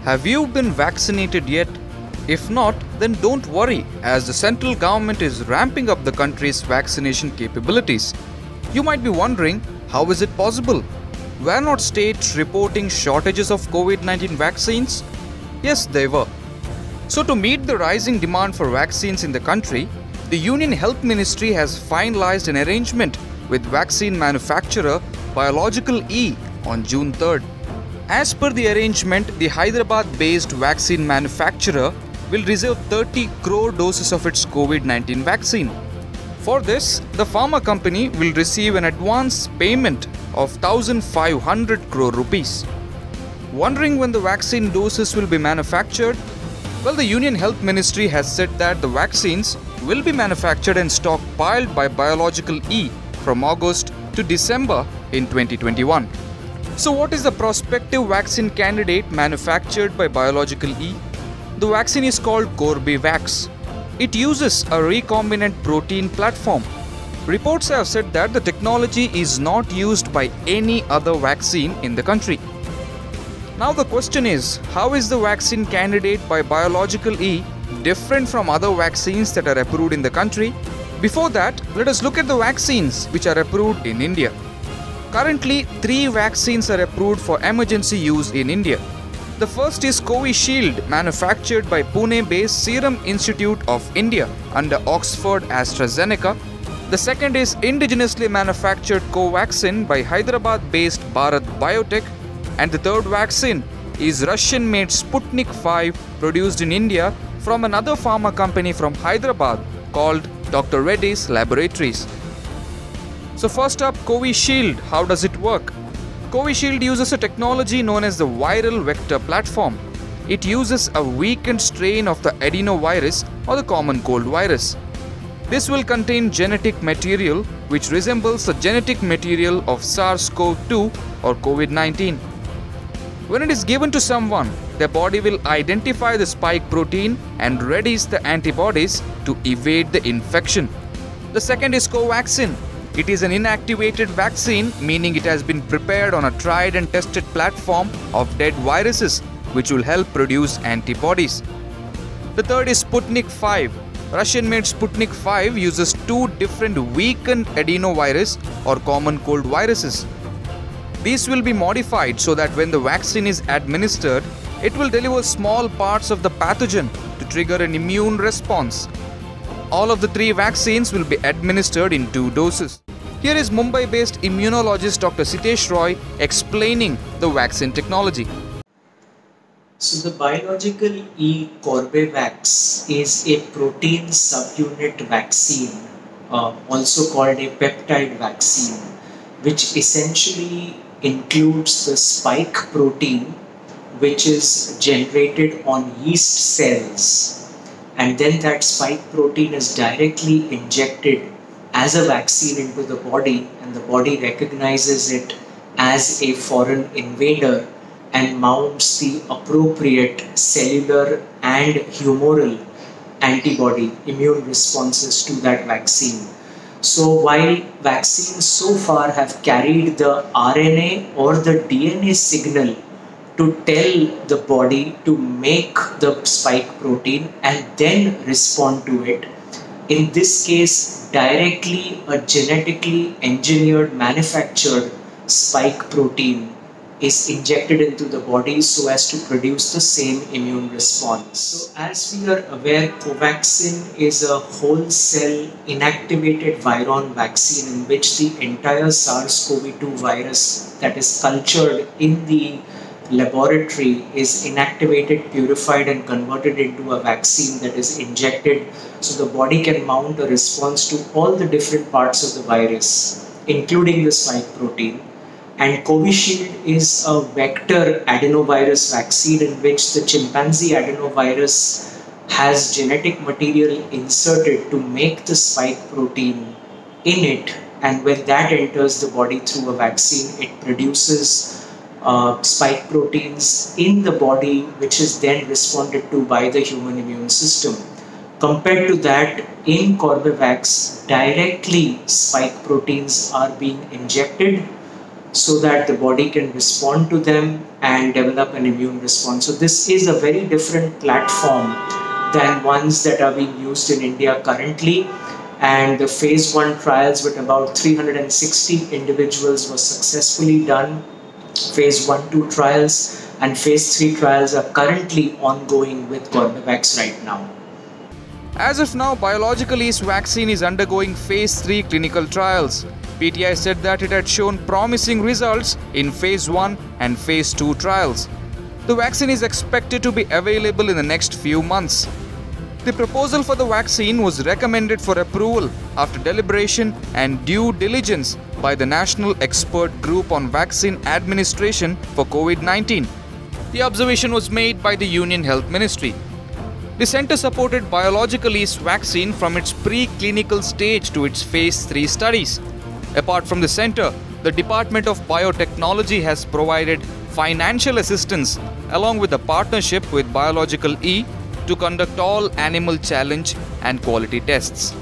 Have you been vaccinated yet? If not, then don't worry, as the central government is ramping up the country's vaccination capabilities. You might be wondering, how is it possible? Were not states reporting shortages of COVID-19 vaccines? Yes, they were. So to meet the rising demand for vaccines in the country, the Union Health Ministry has finalized an arrangement with vaccine manufacturer Biological E on June 3rd. As per the arrangement, the Hyderabad-based vaccine manufacturer will reserve 30 crore doses of its COVID-19 vaccine. For this, the pharma company will receive an advance payment of 1,500 crore rupees. Wondering when the vaccine doses will be manufactured? Well, the Union Health Ministry has said that the vaccines will be manufactured and stockpiled by Biological E from August to December in 2021. So what is the prospective vaccine candidate manufactured by Biological E? The vaccine is called Corbevax. It uses a recombinant protein platform. Reports have said that the technology is not used by any other vaccine in the country. Now the question is, how is the vaccine candidate by Biological E different from other vaccines that are approved in the country? Before that, let us look at the vaccines which are approved in India. Currently, 3 vaccines are approved for emergency use in India. The first is Covishield, manufactured by Pune-based Serum Institute of India under Oxford AstraZeneca. The second is indigenously manufactured Covaxin by Hyderabad-based Bharat Biotech. And the third vaccine is Russian-made Sputnik V, produced in India from another pharma company from Hyderabad called Dr. Reddy's Laboratories. So first up, Covishield. How does it work? Covishield uses a technology known as the viral vector platform. It uses a weakened strain of the adenovirus or the common cold virus. This will contain genetic material which resembles the genetic material of SARS-CoV-2 or COVID-19. When it is given to someone, their body will identify the spike protein and release the antibodies to evade the infection. The second is Covaxin. It is an inactivated vaccine, meaning it has been prepared on a tried and tested platform of dead viruses, which will help produce antibodies. The third is Sputnik V. Russian-made Sputnik V uses 2 different weakened adenovirus or common cold viruses. These will be modified so that when the vaccine is administered, it will deliver small parts of the pathogen to trigger an immune response. All of the 3 vaccines will be administered in 2 doses. Here is Mumbai-based immunologist Dr. Sitesh Roy explaining the vaccine technology. So the Biological E Corbevax is a protein subunit vaccine, also called a peptide vaccine, which essentially includes the spike protein which is generated on yeast cells. And then that spike protein is directly injected as a vaccine into the body, and the body recognizes it as a foreign invader and mounts the appropriate cellular and humoral antibody immune responses to that vaccine. So while vaccines so far have carried the RNA or the DNA signal to tell the body to make the spike protein and then respond to it, in this case directly a genetically engineered manufactured spike protein is injected into the body so as to produce the same immune response. So as we are aware, Covaxin is a whole cell inactivated viron vaccine in which the entire SARS-CoV-2 virus that is cultured in the laboratory is inactivated, purified and converted into a vaccine that is injected so the body can mount a response to all the different parts of the virus, including the spike protein. And Covishield is a vector adenovirus vaccine in which the chimpanzee adenovirus has genetic material inserted to make the spike protein in it, and when that enters the body through a vaccine, it produces spike proteins in the body which is then responded to by the human immune system. Compared to that, in Corbevax, directly spike proteins are being injected so that the body can respond to them and develop an immune response. So this is a very different platform than ones that are being used in India currently. And the phase 1 trials with about 360 individuals was successfully done. Phase 1-2 trials and phase 3 trials are currently ongoing with Corbevax right now. As of now, Biological E's vaccine is undergoing phase 3 clinical trials. PTI said that it had shown promising results in phase 1 and phase 2 trials. The vaccine is expected to be available in the next few months. The proposal for the vaccine was recommended for approval after deliberation and due diligence by the National Expert Group on Vaccine Administration for COVID-19. The observation was made by the Union Health Ministry. The centre supported Biological E's vaccine from its pre-clinical stage to its phase 3 studies. Apart from the centre, the Department of Biotechnology has provided financial assistance along with a partnership with Biological E to conduct all animal challenge and quality tests.